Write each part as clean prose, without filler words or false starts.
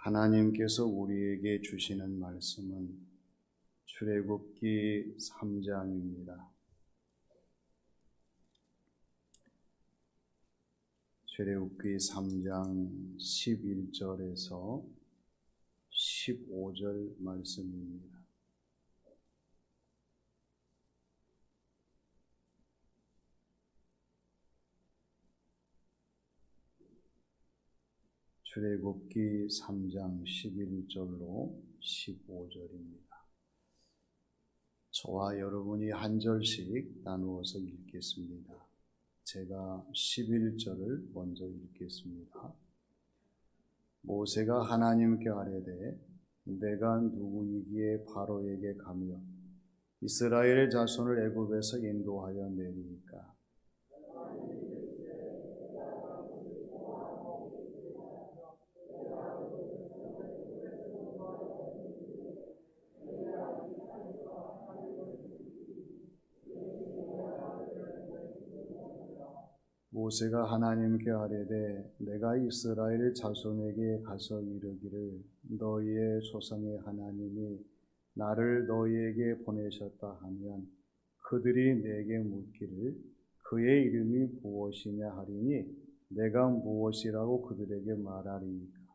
하나님께서 우리에게 주시는 말씀은 출애굽기 3장입니다. 출애굽기 3장 11절에서 15절 말씀입니다. 출애굽기 3장 11절로 15절입니다. 저와 여러분이 한 절씩 나누어서 읽겠습니다. 제가 11절을 먼저 읽겠습니다. 모세가 하나님께 아뢰되 내가 누구이기에 바로에게 가며 이스라엘 자손을 애굽에서 인도하여 내리이까. 모세가 하나님께 아뢰되 내가 이스라엘 자손에게 가서 이르기를 너희의 조상의 하나님이 나를 너희에게 보내셨다 하면 그들이 내게 묻기를 그의 이름이 무엇이냐 하리니 내가 무엇이라고 그들에게 말하리이까.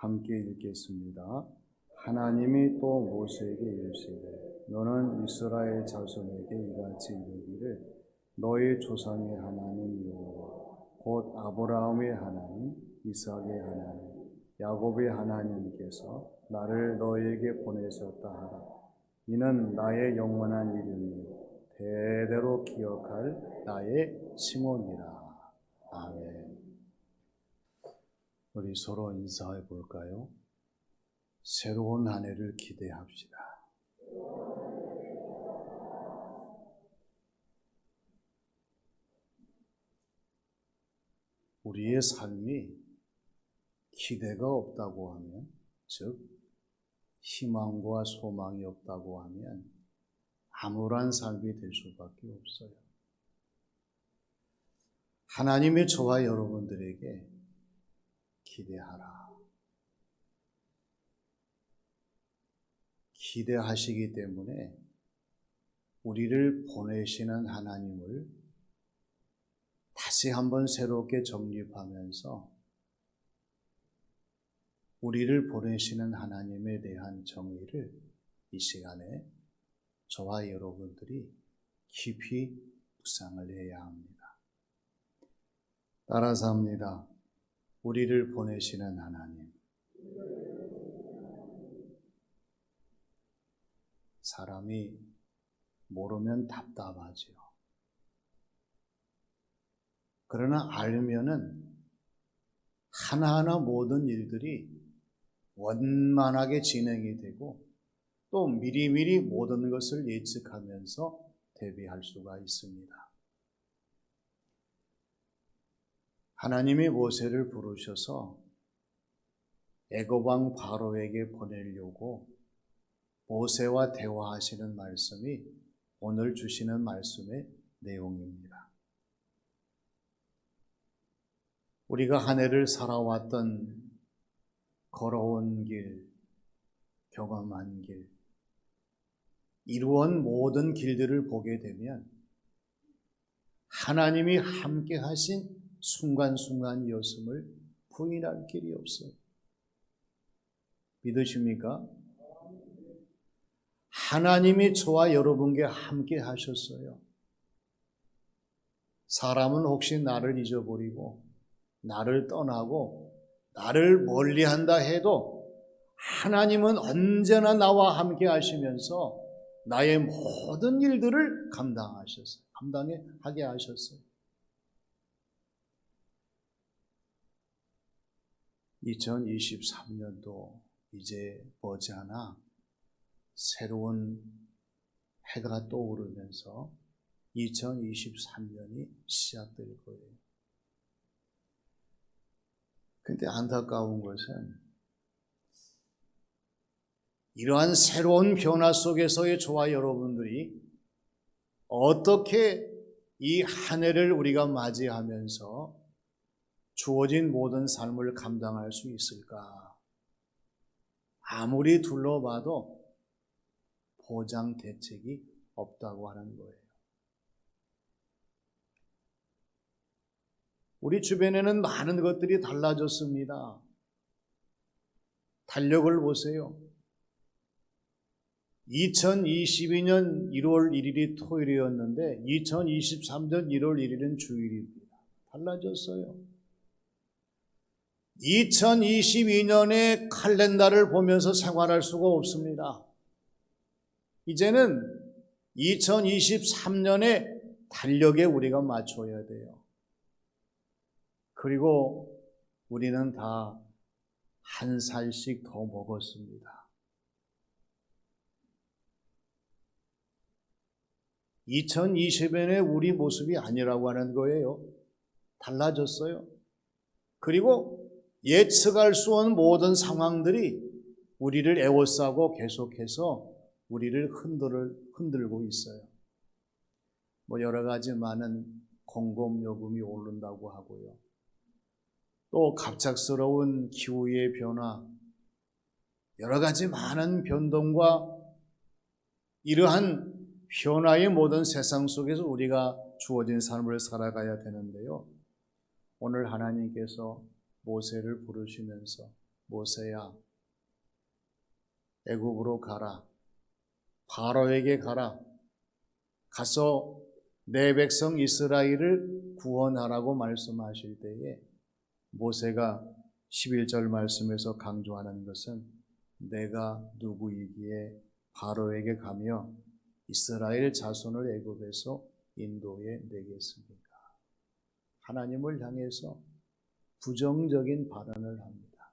함께 읽겠습니다. 하나님이 또 모세에게 이르시되 너는 이스라엘 자손에게 이같이 이르기를 너희 조상의 하나님 여호와 곧 아브라함의 하나님, 이삭의 하나님, 야곱의 하나님께서 나를 너희에게 보내셨다 하라. 이는 나의 영원한 이름이요 대대로 기억할 나의 칭호니라. 아멘. 우리 서로 인사해 볼까요? 새로운 한 해를 기대합시다. 우리의 삶이 기대가 없다고 하면, 즉 희망과 소망이 없다고 하면 암울한 삶이 될 수밖에 없어요. 하나님의 저와 여러분들에게 기대하라. 기대하시기 때문에 우리를 보내시는 하나님을 다시 한번 새롭게 정립하면서 우리를 보내시는 하나님에 대한 정의를 이 시간에 저와 여러분들이 깊이 묵상을 해야 합니다. 따라서 합니다. 우리를 보내시는 하나님. 사람이 모르면 답답하지요. 그러나 알면은 하나하나 모든 일들이 원만하게 진행이 되고 또 미리미리 모든 것을 예측하면서 대비할 수가 있습니다. 하나님이 모세를 부르셔서 애굽 왕 바로에게 보내려고 모세와 대화하시는 말씀이 오늘 주시는 말씀의 내용입니다. 우리가 한 해를 살아왔던 걸어온 길, 경험한 길, 이루어온 모든 길들을 보게 되면 하나님이 함께 하신 순간순간이었음을 부인할 길이 없어요. 믿으십니까? 하나님이 저와 여러분께 함께 하셨어요. 사람은 혹시 나를 잊어버리고 나를 떠나고 나를 멀리한다 해도 하나님은 언제나 나와 함께 하시면서 나의 모든 일들을 감당하게 하셨어요. 2023년도 이제 머지않아 새로운 해가 떠오르면서 2023년이 시작될 거예요. 근데 안타까운 것은 이러한 새로운 변화 속에서의 저와 여러분들이 어떻게 이 한 해를 우리가 맞이하면서 주어진 모든 삶을 감당할 수 있을까? 아무리 둘러봐도 보장 대책이 없다고 하는 거예요. 우리 주변에는 많은 것들이 달라졌습니다. 달력을 보세요. 2022년 1월 1일이 토요일이었는데 2023년 1월 1일은 주일입니다. 달라졌어요. 2022년의 칼렌더를 보면서 생활할 수가 없습니다. 이제는 2023년의 달력에 우리가 맞춰야 돼요. 그리고 우리는 다 한 살씩 더 먹었습니다. 2020년의 우리 모습이 아니라고 하는 거예요. 달라졌어요. 그리고 예측할 수 없는 모든 상황들이 우리를 에워싸고 계속해서 우리를 흔들고 있어요. 여러 가지 많은 공급요금이 오른다고 하고요. 또 갑작스러운 기후의 변화, 여러 가지 많은 변동과 이러한 변화의 모든 세상 속에서 우리가 주어진 삶을 살아가야 되는데요. 오늘 하나님께서 모세를 부르시면서 모세야, 애굽으로 가라. 바로에게 가라. 가서 내 백성 이스라엘을 구원하라고 말씀하실 때에 모세가 11절 말씀에서 강조하는 것은 내가 누구이기에 바로에게 가며 이스라엘 자손을 애굽에서 인도해 내겠습니까? 하나님을 향해서 부정적인 발언을 합니다.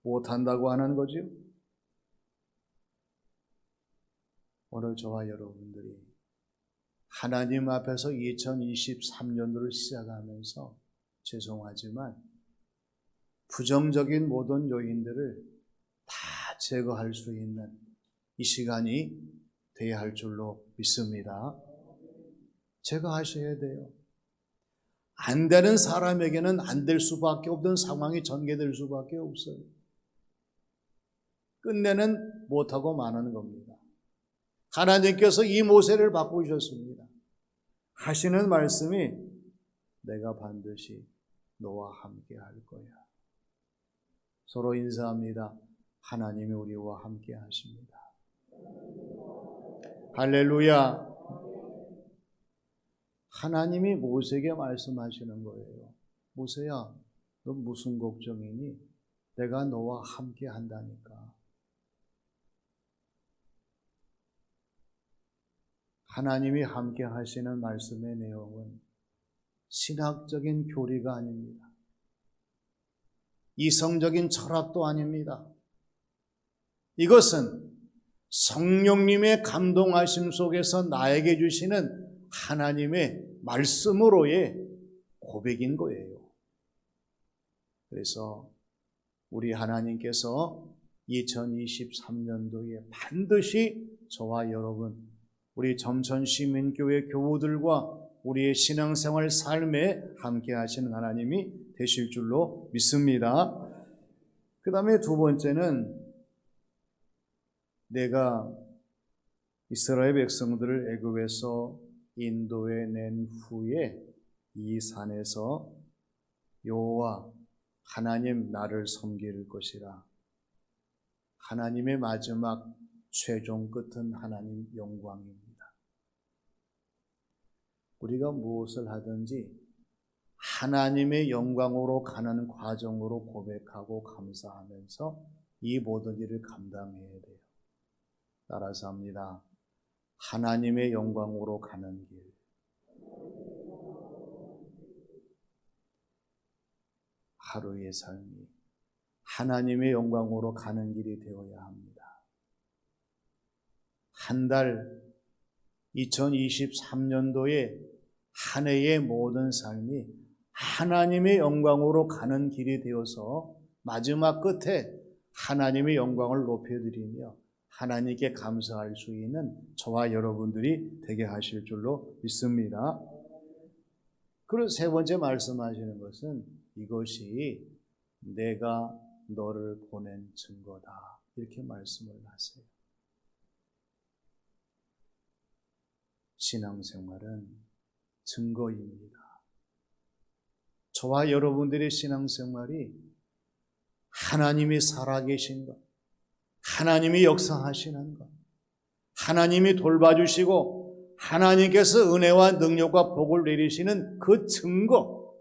못한다고 하는 거죠. 오늘 저와 여러분들이 하나님 앞에서 2023년도를 시작하면서 죄송하지만 부정적인 모든 요인들을 다 제거할 수 있는 이 시간이 되어야 할 줄로 믿습니다. 제거하셔야 돼요. 안 되는 사람에게는 안 될 수밖에 없던 상황이 전개될 수밖에 없어요. 끝내는 못하고 마는 겁니다. 하나님께서 이 모세를 바꾸셨습니다. 하시는 말씀이 내가 반드시 너와 함께 할 거야. 서로 인사합니다. 하나님이 우리와 함께 하십니다. 할렐루야. 하나님이 모세에게 말씀하시는 거예요. 모세야, 너 무슨 걱정이니? 내가 너와 함께 한다니까. 하나님이 함께 하시는 말씀의 내용은 신학적인 교리가 아닙니다. 이성적인 철학도 아닙니다. 이것은 성령님의 감동하심 속에서 나에게 주시는 하나님의 말씀으로의 고백인 거예요. 그래서 우리 하나님께서 2023년도에 반드시 저와 여러분, 우리 점천시민교회 교우들과 우리의 신앙생활 삶에 함께 하시는 하나님이 되실 줄로 믿습니다. 그 다음에 두 번째는 내가 이스라엘 백성들을 애굽에서 인도해 낸 후에 이 산에서 여호와 하나님 나를 섬길 것이라. 하나님의 마지막 최종 끝은 하나님 영광입니다. 우리가 무엇을 하든지 하나님의 영광으로 가는 과정으로 고백하고 감사하면서 이 모든 일을 감당해야 돼요. 따라서 합니다. 하나님의 영광으로 가는 길. 하루의 삶이 하나님의 영광으로 가는 길이 되어야 합니다. 한 달 2023년도에 한 해의 모든 삶이 하나님의 영광으로 가는 길이 되어서 마지막 끝에 하나님의 영광을 높여드리며 하나님께 감사할 수 있는 저와 여러분들이 되게 하실 줄로 믿습니다. 그리고 세 번째 말씀하시는 것은 이것이 내가 너를 보낸 증거다, 이렇게 말씀을 하세요. 신앙생활은 증거입니다. 저와 여러분들의 신앙생활이 하나님이 살아계신 것, 하나님이 역사하시는 것, 하나님이 돌봐주시고 하나님께서 은혜와 능력과 복을 내리시는 그 증거,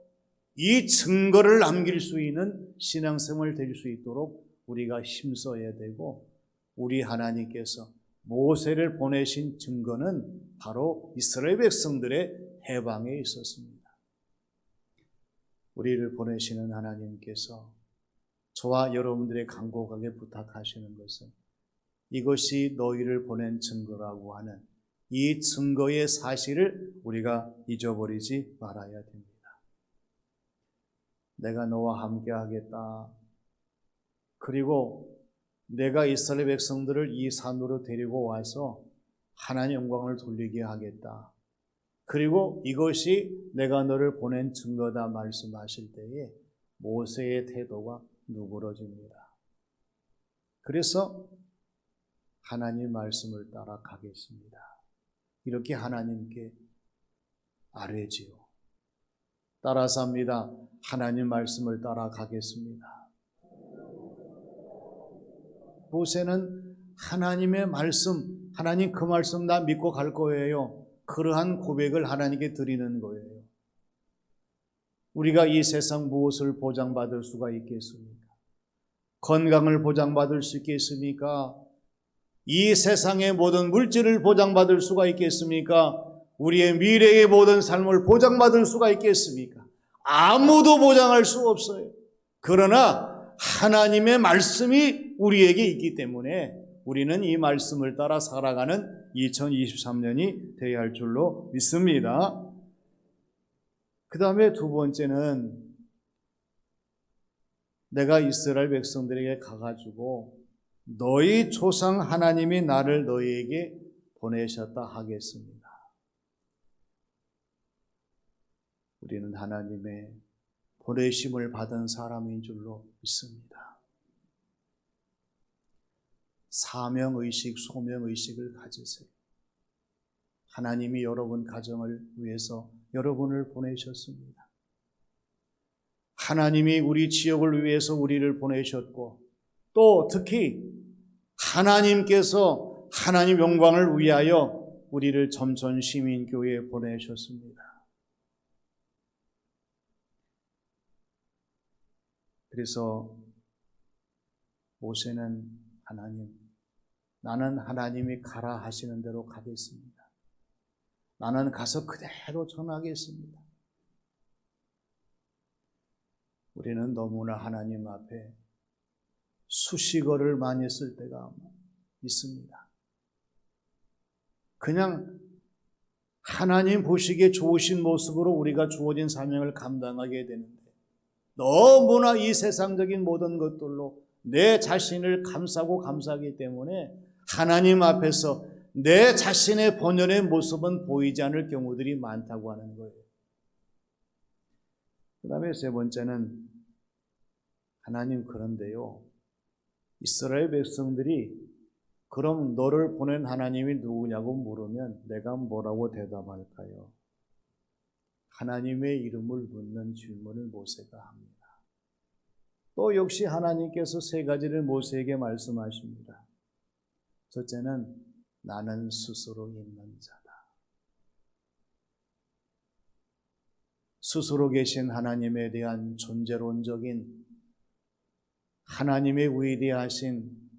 이 증거를 남길 수 있는 신앙생활 될 수 있도록 우리가 힘써야 되고, 우리 하나님께서 모세를 보내신 증거는 바로 이스라엘 백성들의 해방에 있었습니다. 우리를 보내시는 하나님께서 저와 여러분들의 간곡하게 부탁하시는 것은 이것이 너희를 보낸 증거라고 하는 이 증거의 사실을 우리가 잊어버리지 말아야 됩니다. 내가 너와 함께 하겠다. 그리고 내가 이스라엘 백성들을 이 산으로 데리고 와서 하나님 영광을 돌리게 하겠다. 그리고 이것이 내가 너를 보낸 증거다 말씀하실 때에 모세의 태도가 누그러집니다. 그래서 하나님 말씀을 따라 가겠습니다. 이렇게 하나님께 아뢰지요. 따라서 합니다. 하나님 말씀을 따라 가겠습니다. 모세는 하나님의 말씀, 하나님 그 말씀 나 믿고 갈 거예요. 그러한 고백을 하나님께 드리는 거예요. 우리가 이 세상 무엇을 보장받을 수가 있겠습니까? 건강을 보장받을 수 있겠습니까? 이 세상의 모든 물질을 보장받을 수가 있겠습니까? 우리의 미래의 모든 삶을 보장받을 수가 있겠습니까? 아무도 보장할 수 없어요. 그러나 하나님의 말씀이 우리에게 있기 때문에 우리는 이 말씀을 따라 살아가는 2023년이 되어야 할 줄로 믿습니다. 그 다음에 두 번째는 내가 이스라엘 백성들에게 가가지고 너희 조상 하나님이 나를 너희에게 보내셨다 하겠습니다. 우리는 하나님의 보내심을 받은 사람인 줄로 믿습니다. 사명의식, 소명의식을 가지세요. 하나님이 여러분 가정을 위해서 여러분을 보내셨습니다. 하나님이 우리 지역을 위해서 우리를 보내셨고, 또 특히 하나님께서 하나님 영광을 위하여 우리를 점천시민교회에 보내셨습니다. 그래서 모세는 하나님, 나는 하나님이 가라 하시는 대로 가겠습니다. 나는 가서 그대로 전하겠습니다. 우리는 너무나 하나님 앞에 수식어를 많이 쓸 때가 있습니다. 그냥 하나님 보시기에 좋으신 모습으로 우리가 주어진 사명을 감당하게 되는데, 너무나 이 세상적인 모든 것들로 내 자신을 감싸기 때문에 하나님 앞에서 내 자신의 본연의 모습은 보이지 않을 경우들이 많다고 하는 거예요. 그 다음에 세 번째는 하나님, 그런데요, 이스라엘 백성들이 그럼 너를 보낸 하나님이 누구냐고 물으면 내가 뭐라고 대답할까요? 하나님의 이름을 묻는 질문을 모세가 합니다. 또 역시 하나님께서 세 가지를 모세에게 말씀하십니다. 첫째는 나는 스스로 있는 자다. 스스로 계신 하나님에 대한 존재론적인 하나님의 위대하신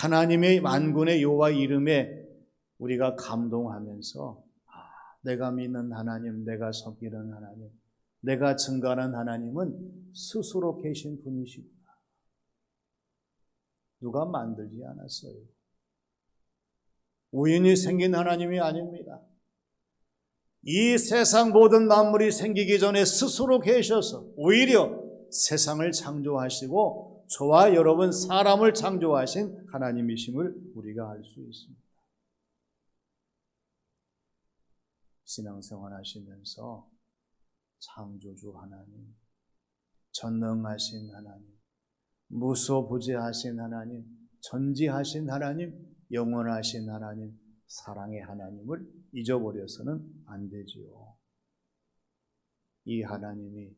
하나님의 만군의 여호와 이름에 우리가 감동하면서 내가 믿는 하나님, 내가 섬기는 하나님, 내가 증거하는 하나님은 스스로 계신 분이시구나. 누가 만들지 않았어요. 우연히 생긴 하나님이 아닙니다. 이 세상 모든 만물이 생기기 전에 스스로 계셔서 오히려 세상을 창조하시고 저와 여러분 사람을 창조하신 하나님이심을 우리가 알 수 있습니다. 신앙생활 하시면서 창조주 하나님, 전능하신 하나님, 무소부재하신 하나님, 전지하신 하나님, 영원하신 하나님, 사랑의 하나님을 잊어버려서는 안 되지요. 이 하나님이,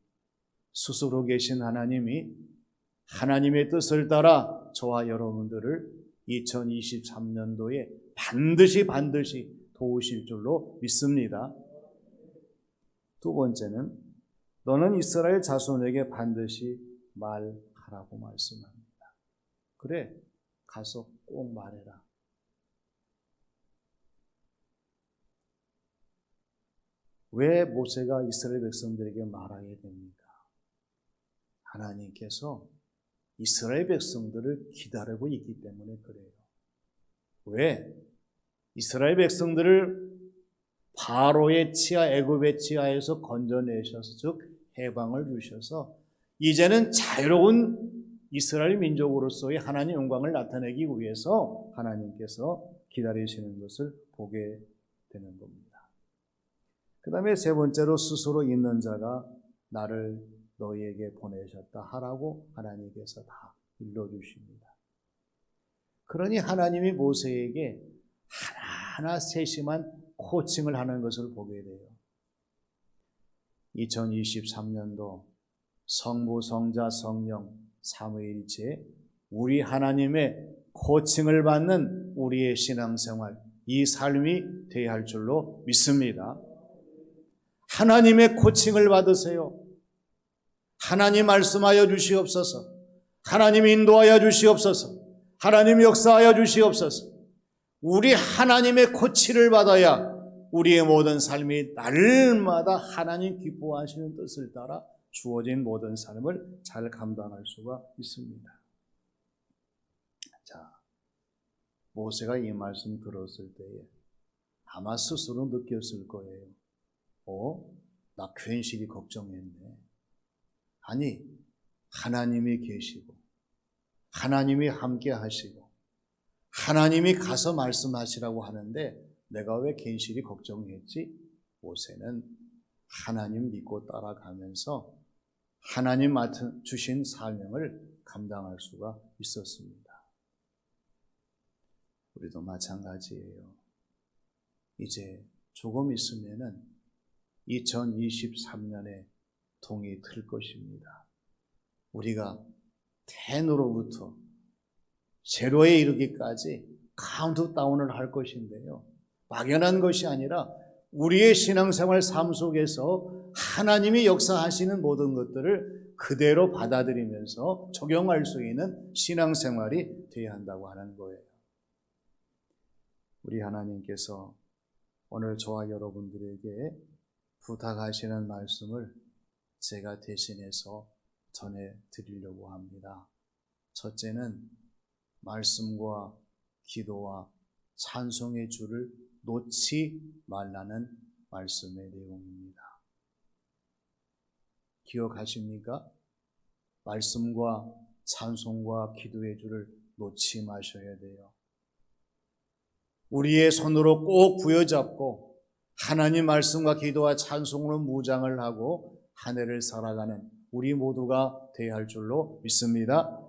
스스로 계신 하나님이 하나님의 뜻을 따라 저와 여러분들을 2023년도에 반드시 도우실 줄로 믿습니다. 두 번째는 너는 이스라엘 자손에게 반드시 말하라고 말씀합니다. 그래, 가서 꼭 말해라. 왜 모세가 이스라엘 백성들에게 말하게 됩니까? 하나님께서 이스라엘 백성들을 기다리고 있기 때문에 그래요. 왜? 이스라엘 백성들을 바로의 치하, 애굽의 치하에서 건져내셔서, 즉 해방을 주셔서 이제는 자유로운 이스라엘 민족으로서의 하나님의 영광을 나타내기 위해서 하나님께서 기다리시는 것을 보게 되는 겁니다. 그 다음에 세 번째로 스스로 있는 자가 나를 너희에게 보내셨다 하라고 하나님께서 다 일러주십니다. 그러니 하나님이 모세에게 하나하나 세심한 코칭을 하는 것을 보게 돼요. 2023년도 성부, 성자, 성령, 삼위일체 우리 하나님의 코칭을 받는 우리의 신앙생활, 이 삶이 되어야 할 줄로 믿습니다. 하나님의 코칭을 받으세요. 하나님 말씀하여 주시옵소서. 하나님 인도하여 주시옵소서. 하나님 역사하여 주시옵소서. 우리 하나님의 코치를 받아야 우리의 모든 삶이 날마다 하나님 기뻐하시는 뜻을 따라 주어진 모든 삶을 잘 감당할 수가 있습니다. 자, 모세가 이 말씀 들었을 때에 아마 스스로 느꼈을 거예요. 나 괜시리 걱정했네. 아니, 하나님이 계시고 하나님이 함께 하시고 하나님이 가서 말씀하시라고 하는데 내가 왜 괜시리 걱정했지? 모세는 하나님 믿고 따라가면서 하나님 주신 사명을 감당할 수가 있었습니다. 우리도 마찬가지예요. 이제 조금 있으면은 2023년에 동이 틀 것입니다. 우리가 10으로부터 제로에 이르기까지 카운트다운을 할 것인데요. 막연한 것이 아니라 우리의 신앙생활 삶 속에서 하나님이 역사하시는 모든 것들을 그대로 받아들이면서 적용할 수 있는 신앙생활이 되어야 한다고 하는 거예요. 우리 하나님께서 오늘 저와 여러분들에게 부탁하시는 말씀을 제가 대신해서 전해드리려고 합니다. 첫째는 말씀과 기도와 찬송의 줄을 놓지 말라는 말씀의 내용입니다. 기억하십니까? 말씀과 찬송과 기도의 줄을 놓지 마셔야 돼요. 우리의 손으로 꼭 부여잡고 하나님 말씀과 기도와 찬송으로 무장을 하고 한 해를 살아가는 우리 모두가 되어야 할 줄로 믿습니다.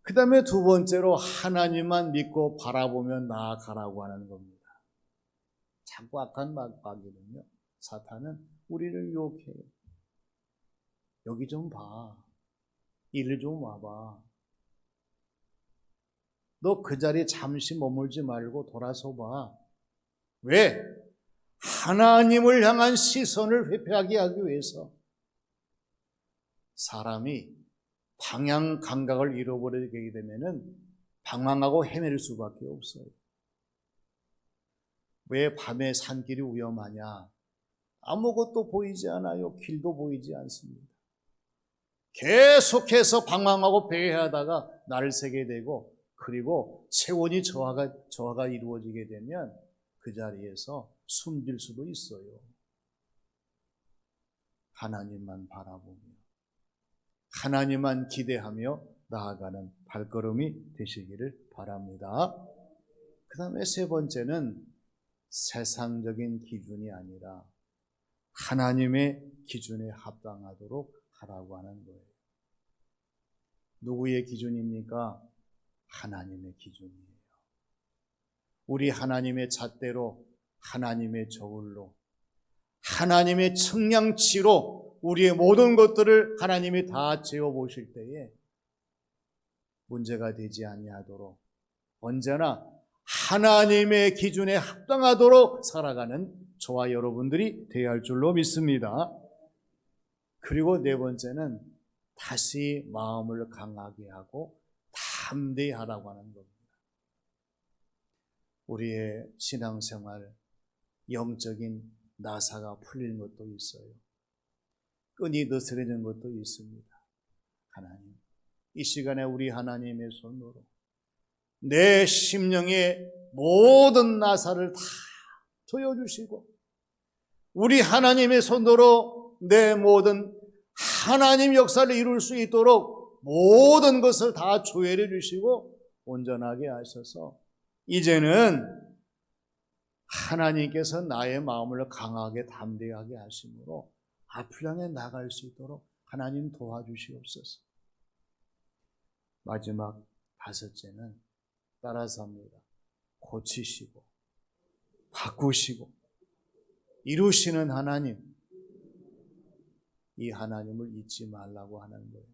그 다음에 두 번째로 하나님만 믿고 바라보며 나아가라고 하는 겁니다. 자꾸 악한 마귀는요, 사탄은 우리를 유혹해요. 여기 좀 봐. 이리 좀 와봐. 너 그 자리에 잠시 머물지 말고 돌아서 봐. 왜? 하나님을 향한 시선을 회피하게 하기 위해서. 사람이 방향 감각을 잃어버리게 되면은 방황하고 헤맬 수밖에 없어요. 왜 밤에 산길이 위험하냐? 아무것도 보이지 않아요. 길도 보이지 않습니다. 계속해서 방황하고 배회하다가 날을 새게 되고, 그리고 체온이 저하가 이루어지게 되면 그 자리에서 숨질 수도 있어요. 하나님만 바라보며 하나님만 기대하며 나아가는 발걸음이 되시기를 바랍니다. 그 다음에 세 번째는 세상적인 기준이 아니라 하나님의 기준에 합당하도록 하라고 하는 거예요. 누구의 기준입니까? 하나님의 기준이에요. 우리 하나님의 잣대로, 하나님의 저울로, 하나님의 측량치로 우리의 모든 것들을 하나님이 다 재어보실 때에 문제가 되지 아니하도록 언제나 하나님의 기준에 합당하도록 살아가는 저와 여러분들이 되어야 할 줄로 믿습니다. 그리고 네 번째는 다시 마음을 강하게 하고 담대히 하라고 하는 겁니다. 우리의 신앙생활, 영적인 나사가 풀리는 것도 있어요. 끈이 느슨해지는 것도 있습니다. 하나님, 이 시간에 우리 하나님의 손으로 내 심령의 모든 나사를 다 조여주시고 우리 하나님의 손으로 내 모든 하나님 역사를 이룰 수 있도록 모든 것을 다 조율해 주시고 온전하게 하셔서 이제는 하나님께서 나의 마음을 강하게 담대하게 하심으로 앞을 향해 나갈 수 있도록 하나님 도와주시옵소서. 마지막 다섯째는 따라서 합니다. 고치시고 바꾸시고 이루시는 하나님, 이 하나님을 잊지 말라고 하는 거예요.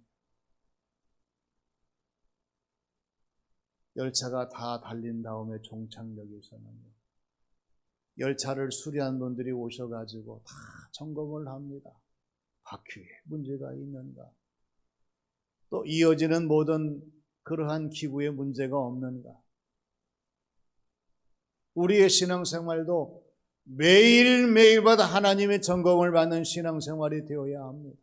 열차가 다 달린 다음에 종착역에서는요, 열차를 수리한 분들이 오셔가지고 다 점검을 합니다. 바퀴에 문제가 있는가, 또 이어지는 모든 그러한 기구에 문제가 없는가. 우리의 신앙생활도 매일매일마다 하나님의 점검을 받는 신앙생활이 되어야 합니다.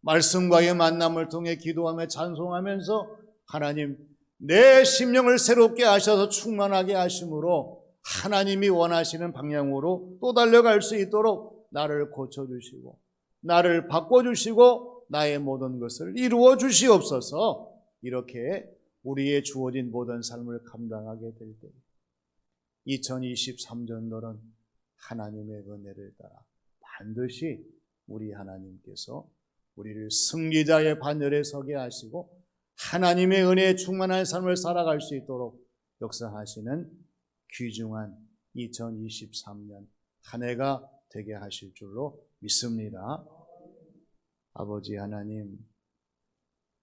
말씀과의 만남을 통해 기도하며 찬송하면서 하나님, 내 심령을 새롭게 하셔서 충만하게 하심으로 하나님이 원하시는 방향으로 또 달려갈 수 있도록 나를 고쳐주시고 나를 바꿔주시고 나의 모든 것을 이루어 주시옵소서. 이렇게 우리의 주어진 모든 삶을 감당하게 될 때 2023년도는 하나님의 은혜를 따라 반드시 우리 하나님께서 우리를 승리자의 반열에 서게 하시고 하나님의 은혜에 충만한 삶을 살아갈 수 있도록 역사하시는 귀중한 2023년 한 해가 되게 하실 줄로 믿습니다. 아버지 하나님,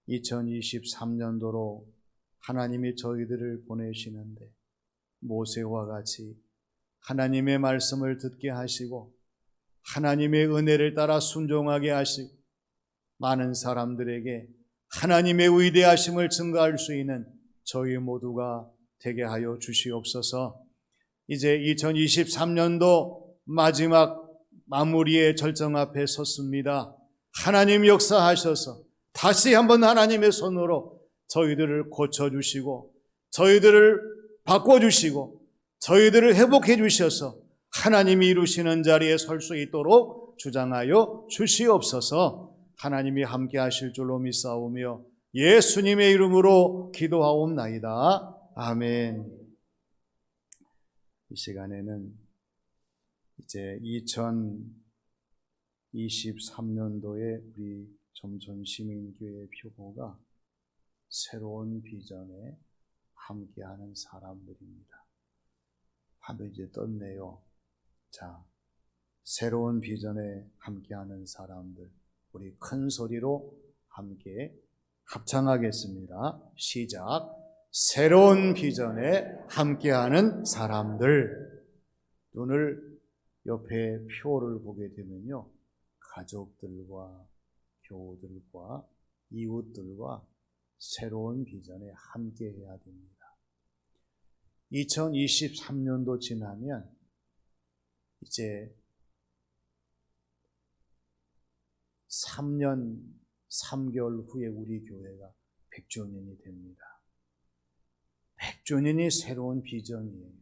2023년도로 하나님이 저희들을 보내시는데 모세와 같이 하나님의 말씀을 듣게 하시고 하나님의 은혜를 따라 순종하게 하시고 많은 사람들에게 하나님의 위대하심을 증거할 수 있는 저희 모두가 되게 하여 주시옵소서. 이제 2023년도 마지막 마무리의 절정 앞에 섰습니다. 하나님 역사하셔서 다시 한번 하나님의 손으로 저희들을 고쳐주시고 저희들을 바꿔주시고 저희들을 회복해 주셔서 하나님이 이루시는 자리에 설 수 있도록 주장하여 주시옵소서. 하나님이 함께 하실 줄로 믿사오며 예수님의 이름으로 기도하옵나이다. 아멘. 이 시간에는 이제 2023년도에 우리 점촌시민교회 표고가 새로운 비전에 함께하는 사람들입니다. 하도 이제 떴네요. 자, 새로운 비전에 함께하는 사람들, 우리 큰 소리로 함께 합창하겠습니다. 시작. 새로운 비전에 함께하는 사람들. 눈을 옆에 표를 보게 되면요, 가족들과 교우들과 이웃들과 새로운 비전에 함께해야 됩니다. 2023년도 지나면 이제 3년 3개월 후에 우리 교회가 100주년이 됩니다. 100주년이 새로운 비전이에요.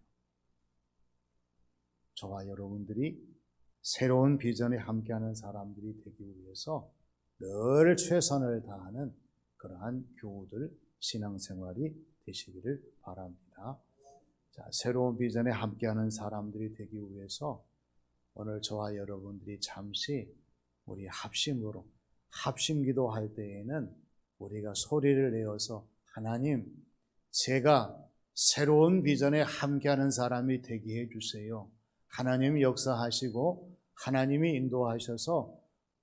저와 여러분들이 새로운 비전에 함께하는 사람들이 되기 위해서 늘 최선을 다하는 그러한 교우들 신앙생활이 되시기를 바랍니다. 자, 새로운 비전에 함께하는 사람들이 되기 위해서 오늘 저와 여러분들이 잠시 우리 합심기도 할 때에는 우리가 소리를 내어서 하나님, 제가 새로운 비전에 함께하는 사람이 되게 해주세요. 하나님이 역사하시고 하나님이 인도하셔서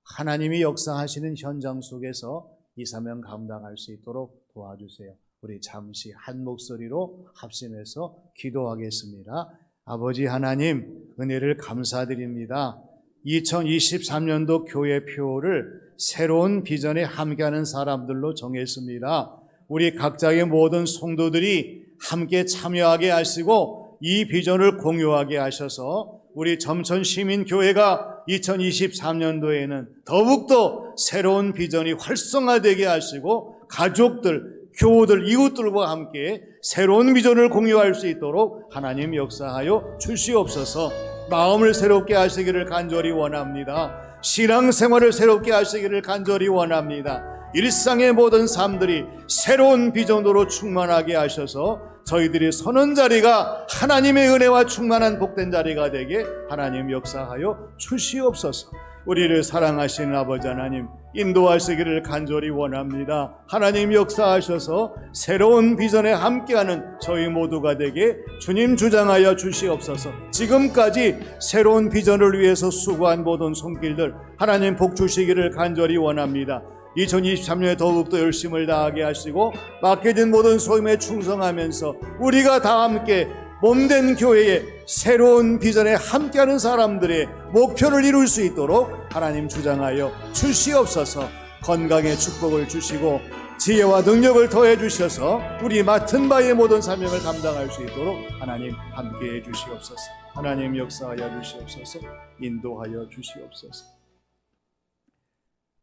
하나님이 역사하시는 현장 속에서 이 사명 감당할 수 있도록 도와주세요. 우리 잠시 한 목소리로 합심해서 기도하겠습니다. 아버지 하나님, 은혜를 감사드립니다. 2023년도 교회표를 새로운 비전에 함께하는 사람들로 정했습니다. 우리 각자의 모든 성도들이 함께 참여하게 하시고 이 비전을 공유하게 하셔서 우리 점천시민교회가 2023년도에는 더욱더 새로운 비전이 활성화되게 하시고 가족들, 교우들, 이웃들과 함께 새로운 비전을 공유할 수 있도록 하나님 역사하여 주시옵소서. 마음을 새롭게 하시기를 간절히 원합니다. 신앙생활을 새롭게 하시기를 간절히 원합니다. 일상의 모든 삶들이 새로운 비전으로 충만하게 하셔서 저희들이 서는 자리가 하나님의 은혜와 충만한 복된 자리가 되게 하나님 역사하여 주시옵소서. 우리를 사랑하시는 아버지 하나님, 인도하시기를 간절히 원합니다. 하나님 역사하셔서 새로운 비전에 함께하는 저희 모두가 되게 주님 주장하여 주시옵소서. 지금까지 새로운 비전을 위해서 수고한 모든 손길들 하나님 복 주시기를 간절히 원합니다. 2023년에 더욱더 열심을 다하게 하시고 맡겨진 모든 소임에 충성하면서 우리가 다 함께 몸된 교회의 새로운 비전에 함께하는 사람들의 목표를 이룰 수 있도록 하나님 주장하여 주시옵소서. 건강의 축복을 주시고 지혜와 능력을 더해 주셔서 우리 맡은 바의 모든 사명을 감당할 수 있도록 하나님 함께해 주시옵소서. 하나님 역사하여 주시옵소서. 인도하여 주시옵소서.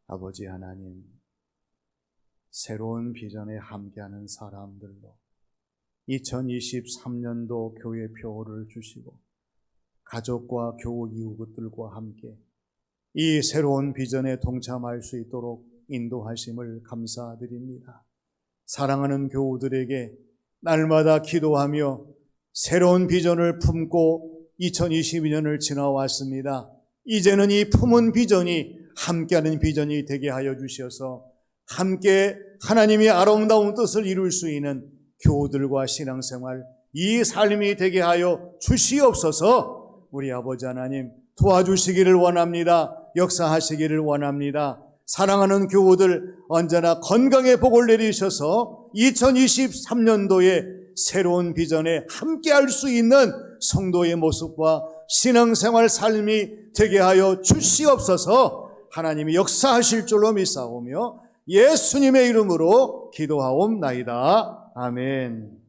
아버지 하나님, 새로운 비전에 함께하는 사람들로 2023년도 교회표를 주시고 가족과 교우 이웃들과 함께 이 새로운 비전에 동참할 수 있도록 인도하심을 감사드립니다. 사랑하는 교우들에게 날마다 기도하며 새로운 비전을 품고 2022년을 지나왔습니다. 이제는 이 품은 비전이 함께하는 비전이 되게 하여 주셔서 함께 하나님의 아름다운 뜻을 이룰 수 있는 교우들과 신앙생활, 이 삶이 되게 하여 주시옵소서. 우리 아버지 하나님 도와주시기를 원합니다. 역사하시기를 원합니다. 사랑하는 교우들 언제나 건강의 복을 내리셔서 2023년도에 새로운 비전에 함께할 수 있는 성도의 모습과 신앙생활 삶이 되게 하여 주시옵소서. 하나님이 역사하실 줄로 믿사오며 예수님의 이름으로 기도하옵나이다. 아멘.